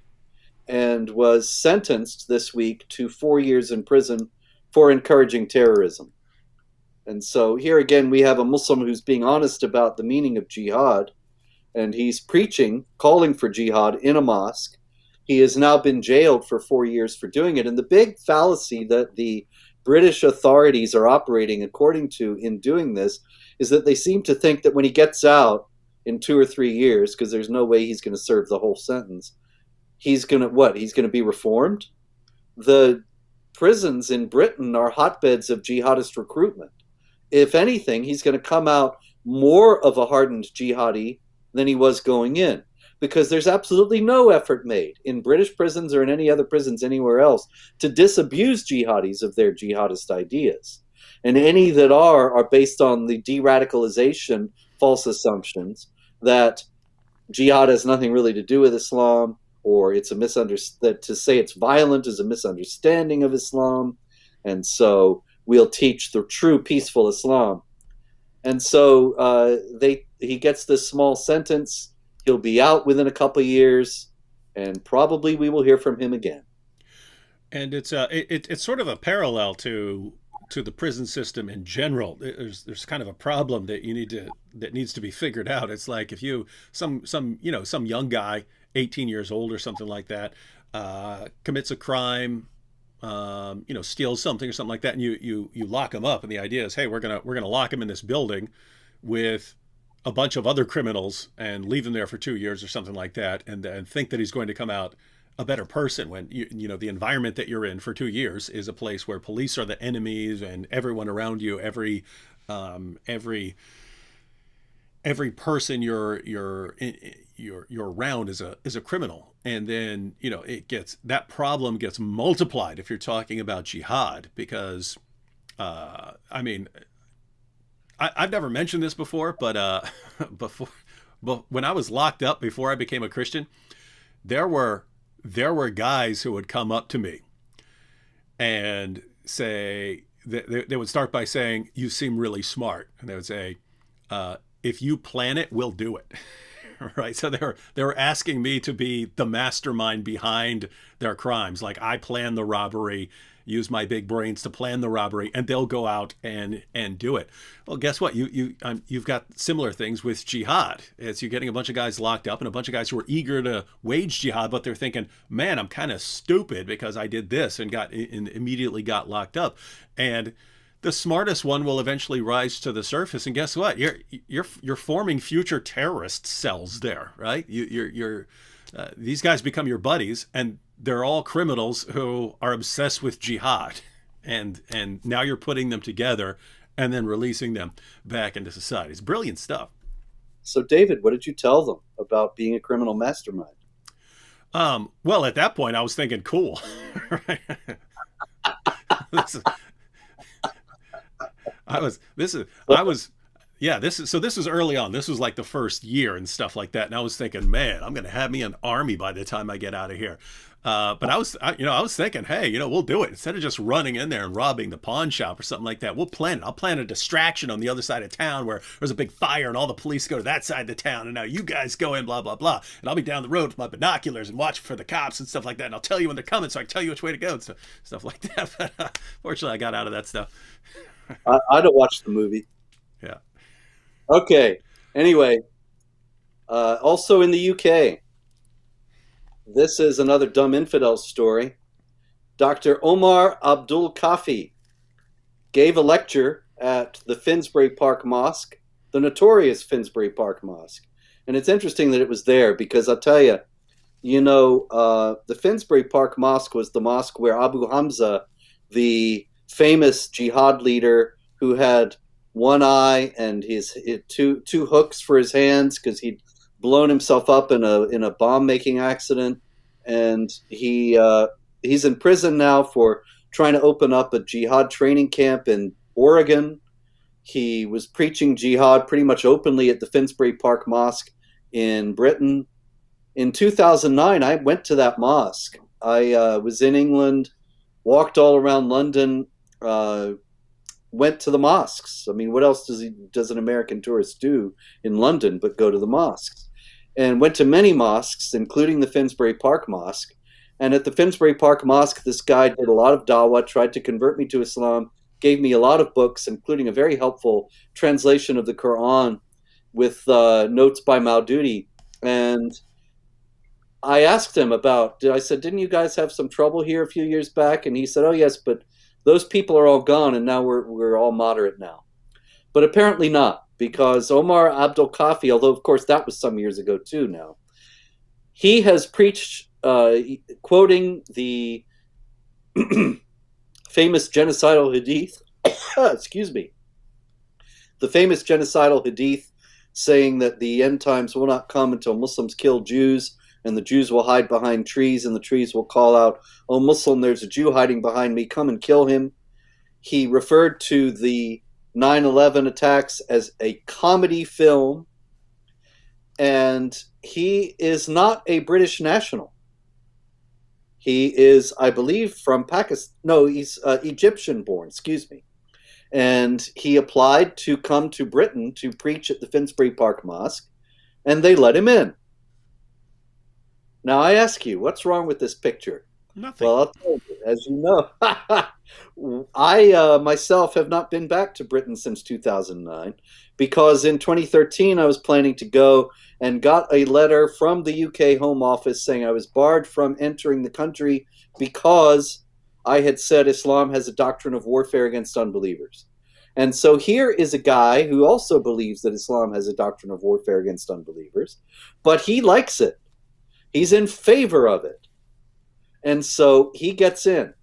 and was sentenced this week to 4 years in prison for encouraging terrorism. And so here again we have a Muslim who's being honest about the meaning of jihad, and he's preaching, calling for jihad in a mosque. He has now been jailed for 4 years for doing it. And the big fallacy that the British authorities are operating according to in doing this is that they seem to think that when he gets out in 2 or 3 years, because there's no way he's going to serve the whole sentence, he's going to be reformed? The prisons in Britain are hotbeds of jihadist recruitment. If anything, he's going to come out more of a hardened jihadi than he was going in, because there's absolutely no effort made in British prisons or in any other prisons anywhere else to disabuse jihadis of their jihadist ideas. And any that are based on the de-radicalization false assumptions that jihad has nothing really to do with Islam, or it's that to say it's violent is a misunderstanding of Islam, and so we'll teach the true peaceful Islam. And so he gets this small sentence. He'll be out within a couple of years, and probably we will hear from him again. And it's sort of a parallel to the prison system in general. There's kind of a problem that needs to be figured out. It's like if some young guy, 18 years old or something like that, commits a crime, steals something or something like that, and you lock him up, and the idea is, hey, we're gonna lock him in this building with a bunch of other criminals and leave him there for 2 years or something like that, and think that he's going to come out a better person when you know the environment that you're in for 2 years is a place where police are the enemies and everyone around you, every person you're around is a criminal. And then you know it gets that problem gets multiplied if you're talking about jihad because I mean I've never mentioned this before, but before but when I was locked up before I became a Christian, there were guys who would come up to me and say they would start by saying, "You seem really smart," and they would say, "If you plan it, we'll do it." Right. So they were asking me to be the mastermind behind their crimes. Like I plan the robbery, use my big brains to plan the robbery, and they'll go out and do it. Well, guess what? You've got similar things with jihad. It's you're getting a bunch of guys locked up and a bunch of guys who are eager to wage jihad, but they're thinking, "Man, I'm kind of stupid because I did this and immediately got locked up." And the smartest one will eventually rise to the surface, and guess what? You're forming future terrorist cells there, right? You're these guys become your buddies, and they're all criminals who are obsessed with jihad, and now you're putting them together and then releasing them back into society. It's brilliant stuff. So, David, what did you tell them about being a criminal mastermind? Well, at that point, I was thinking, cool. Right? this is, I was yeah, this is early on. This was like the first year and stuff like that. And I was thinking, man, I'm going to have me an army by the time I get out of here. But I was thinking, hey, we'll do it instead of just running in there and robbing the pawn shop or something like that. We'll plan it. I'll plan a distraction on the other side of town where there's a big fire and all the police go to that side of the town, and now you guys go in, blah blah blah. And I'll be down the road with my binoculars and watch for the cops and stuff like that. And I'll tell you when they're coming, so I can tell you which way to go and stuff like that. But fortunately, I got out of that stuff. I'd have watched the movie. Yeah. Okay. Anyway, also in the UK, this is another dumb infidel story. Dr. Omar Abdul Kafi gave a lecture at the Finsbury Park Mosque, the notorious Finsbury Park Mosque. And it's interesting that it was there because I'll tell you, the Finsbury Park Mosque was the mosque where Abu Hamza, the famous jihad leader who had one eye and his two hooks for his hands because he'd blown himself up in a bomb making accident, and he's in prison now for trying to open up a jihad training camp in Oregon. He was preaching jihad pretty much openly at the Finsbury Park Mosque in Britain. In 2009, I went to that mosque. I was in England, walked all around London, went to the mosques. I mean, what else does an American tourist do in London but go to the mosques? And went to many mosques, including the Finsbury Park Mosque. And at the Finsbury Park Mosque, this guy did a lot of dawah, tried to convert me to Islam, gave me a lot of books, including a very helpful translation of the Quran with notes by Maududi. And I asked him I said, didn't you guys have some trouble here a few years back? And he said, oh, yes, but those people are all gone, and now we're all moderate now. But apparently not, because Omar Abdul Kafi, although of course that was some years ago too now, he has preached, quoting the famous genocidal hadith, excuse me, the famous genocidal hadith saying that the end times will not come until Muslims kill Jews, and the Jews will hide behind trees, and the trees will call out, "Oh, Muslim, there's a Jew hiding behind me, come and kill him." He referred to the 9/11 attacks as a comedy film, and he is not a British national. He is, I believe, from Pakistan. No, he's Egyptian born, excuse me. And he applied to come to Britain to preach at the Finsbury Park Mosque, and they let him in. Now, I ask you, what's wrong with this picture? Nothing. Well, I'll tell you, as you know, I myself have not been back to Britain since 2009 because in 2013 I was planning to go and got a letter from the UK Home Office saying I was barred from entering the country because I had said Islam has a doctrine of warfare against unbelievers. And so here is a guy who also believes that Islam has a doctrine of warfare against unbelievers, but he likes it. He's in favor of it. And so he gets in.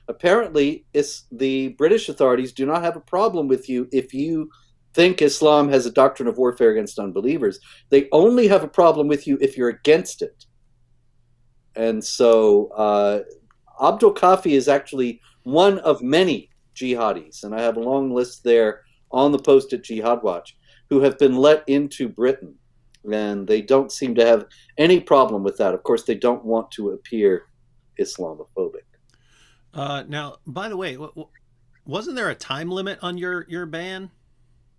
Apparently, the British authorities do not have a problem with you if you think Islam has a doctrine of warfare against unbelievers. They only have a problem with you if you're against it. And so Abdul Kafi is actually one of many jihadis, and I have a long list there on the post at Jihad Watch, who have been let into Britain. And they don't seem to have any problem with that. Of course, they don't want to appear Islamophobic. Now, by the way, wasn't there a time limit on your ban?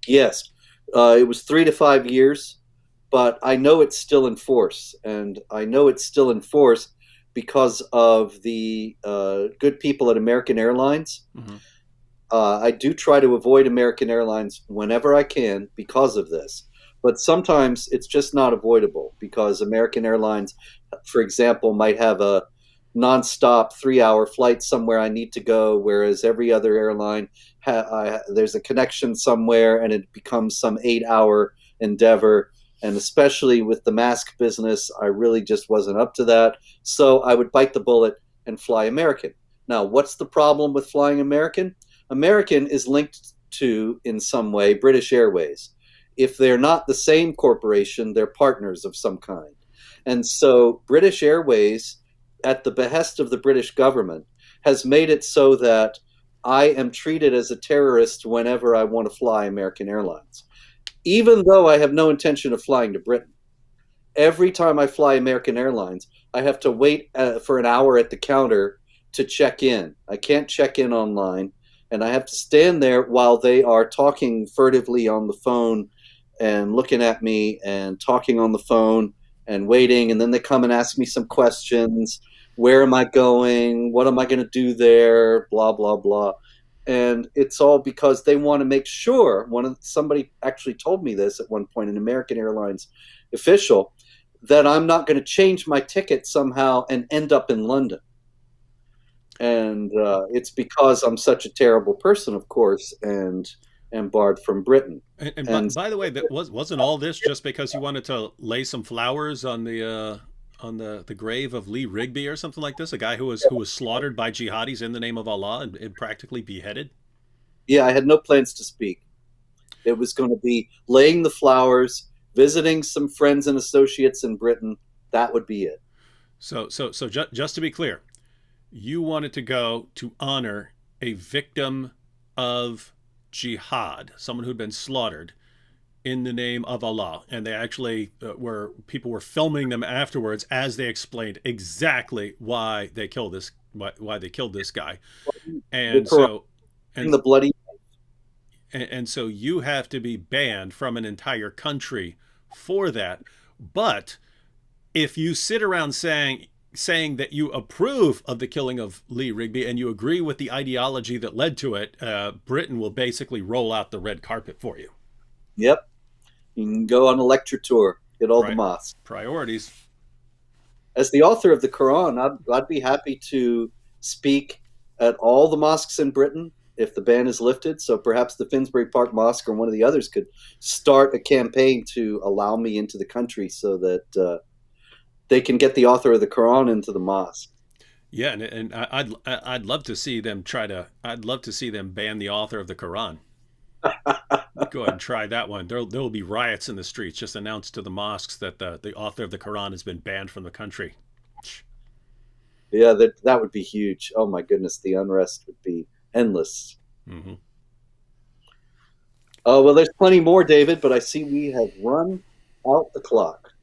Yes, it was 3 to 5 years, but I know it's still in force, and I know it's still in force because of the good people at American Airlines. Mm-hmm. I do try to avoid American Airlines whenever I can because of this, but sometimes it's just not avoidable because American Airlines, for example, might have a nonstop 3 hour flight somewhere I need to go, whereas every other airline there's a connection somewhere and it becomes some 8 hour endeavor. And especially with the mask business, I really just wasn't up to that. So I would bite the bullet and fly American. Now, what's the problem with flying American? American is linked to, in some way, British Airways. If they're not the same corporation, they're partners of some kind. And so British Airways, at the behest of the British government, has made it so that I am treated as a terrorist whenever I want to fly American Airlines, even though I have no intention of flying to Britain. Every time I fly American Airlines, I have to wait for an hour at the counter to check in. I can't check in online, and I have to stand there while they are talking furtively on the phone and looking at me and talking on the phone and waiting, and then they come and ask me some questions. Where am I going? What am I going to do there? Blah, blah, blah. And it's all because they want to make sure, somebody actually told me this at one point, an American Airlines official, that I'm not going to change my ticket somehow and end up in London. And it's because I'm such a terrible person, of course, and am barred from Britain. And by the way, that wasn't all this just because you wanted to lay some flowers on the grave of Lee Rigby or something like this, a guy who was slaughtered by jihadis in the name of Allah and practically beheaded? Yeah, I had no plans to speak. It was going to be laying the flowers, visiting some friends and associates in Britain. That would be it. So just to be clear, you wanted to go to honor a victim of jihad, someone who'd been slaughtered in the name of Allah, and they actually people were filming them afterwards as they explained exactly why they killed this guy, and so and the bloody and so you have to be banned from an entire country for that. But if you sit around saying that you approve of the killing of Lee Rigby and you agree with the ideology that led to it, Britain will basically roll out the red carpet for you. Yep. You can go on a lecture tour, get all the mosques. Priorities. As the author of the Quran, I'd be happy to speak at all the mosques in Britain if the ban is lifted. So perhaps the Finsbury Park Mosque or one of the others could start a campaign to allow me into the country so that they can get the author of the Quran into the mosque. Yeah, and I'd love to see them I'd love to see them ban the author of the Quran. Go ahead and try that one. There will be riots in the streets. Just announce to the mosques that the author of the Quran has been banned from the country. Yeah, that would be huge. Oh my goodness, the unrest would be endless. Mm-hmm. Oh, well, there's plenty more, David, but I see we have run out the clock.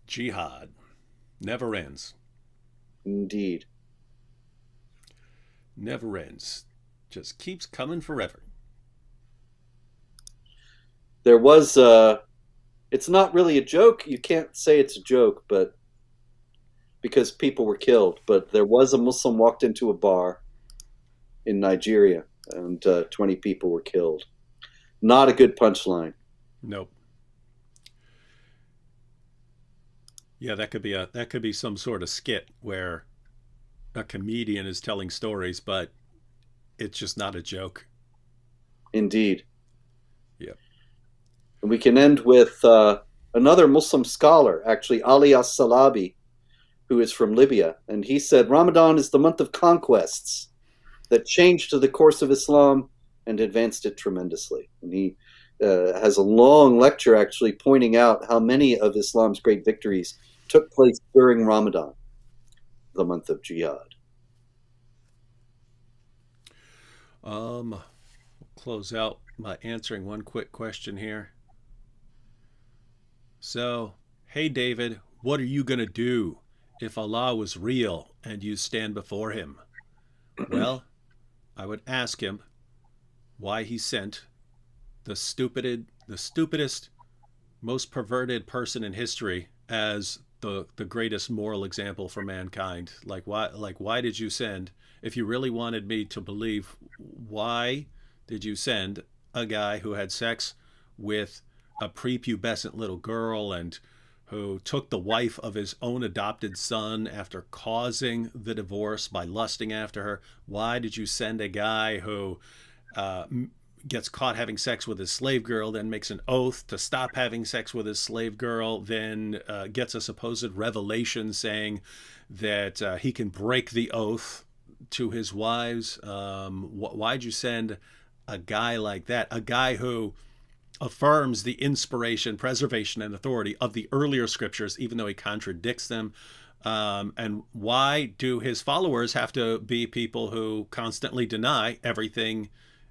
Jihad never ends. Indeed. Never ends. Just keeps coming forever. There was it's not really a joke. You can't say it's a joke, but because people were killed, but there was a Muslim walked into a bar in Nigeria and 20 people were killed. Not a good punchline. Nope. Yeah, that could be some sort of skit where a comedian is telling stories, but it's just not a joke. Indeed. Yep. And we can end with another Muslim scholar, actually, Ali as-Salabi, who is from Libya, and he said Ramadan is the month of conquests that changed the course of Islam and advanced it tremendously. And he has a long lecture actually pointing out how many of Islam's great victories took place during Ramadan, the month of Jihad. We'll close out by answering one quick question here. So, hey David, what are you going to do if Allah was real and you stand before him? Well, I would ask him why he sent the stupidest, most perverted person in history as the greatest moral example for mankind. Why did you send, if you really wanted me to believe, why did you send a guy who had sex with a prepubescent little girl and who took the wife of his own adopted son after causing the divorce by lusting after her? Why did you send a guy who gets caught having sex with his slave girl, then makes an oath to stop having sex with his slave girl, then gets a supposed revelation saying that he can break the oath to his wives? Why'd you send a guy like that? A guy who affirms the inspiration, preservation, and authority of the earlier scriptures, even though he contradicts them. And why do his followers have to be people who constantly deny everything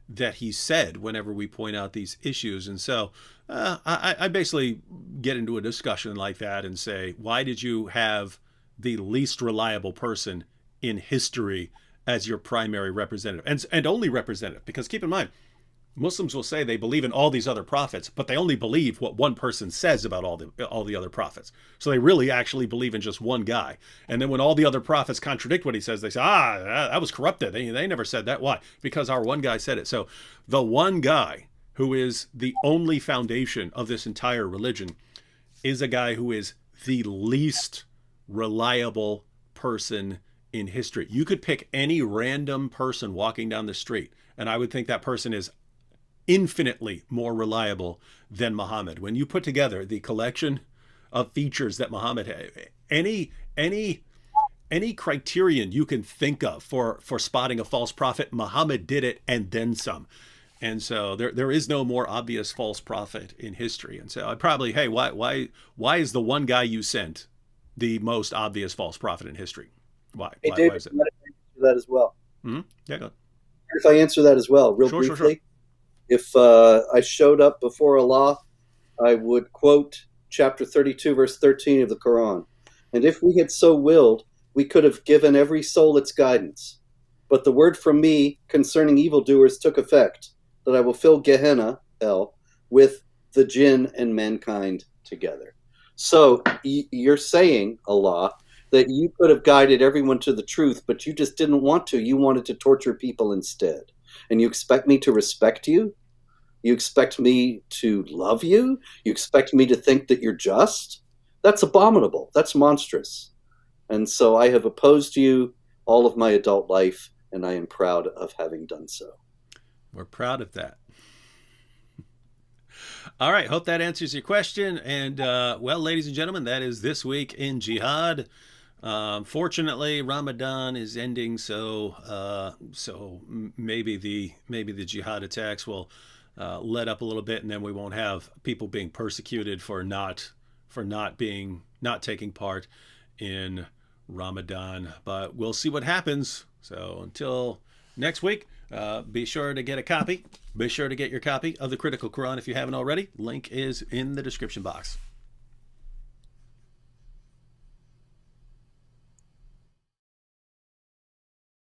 that he said whenever we point out these issues? And so I basically get into a discussion like that and say, why did you have the least reliable person in history as your primary representative and only representative? Because keep in mind, Muslims will say they believe in all these other prophets, but they only believe what one person says about all the other prophets. So they really actually believe in just one guy. And then when all the other prophets contradict what he says, they say, that was corrupted. They never said that. Why? Because our one guy said it. So the one guy who is the only foundation of this entire religion is a guy who is the least reliable person in history. You could pick any random person walking down the street, and I would think that person is infinitely more reliable than Muhammad. When you put together the collection of features that Muhammad had, any criterion you can think of for spotting a false prophet, Muhammad did it and then some. And so there is no more obvious false prophet in history. And so I probably, hey, why is the one guy you sent the most obvious false prophet in history? Why? Hey, why David, is it? I answer that as well. Mm-hmm. Yeah, go. If I answer that as well, real Sure, briefly. sure. If I showed up before Allah, I would quote chapter 32, verse 13 of the Quran. And if we had so willed, we could have given every soul its guidance. But the word from me concerning evildoers took effect, that I will fill Gehenna, hell, with the jinn and mankind together. So you're saying, Allah, that you could have guided everyone to the truth, but you just didn't want to. You wanted to torture people instead. And you expect me to respect you? You expect me to love you? You expect me to think that you're just? That's abominable. That's monstrous. And so I have opposed you all of my adult life, and I am proud of having done so. We're proud of that. All right. Hope that answers your question. And, well, ladies and gentlemen, that is This Week in Jihad. Fortunately, Ramadan is ending, so maybe the jihad attacks will let up a little bit, and then we won't have people being persecuted for not taking part in Ramadan. But we'll see what happens. So until next week, be sure to get a copy. Be sure to get your copy of the Critical Quran if you haven't already. Link is in the description box.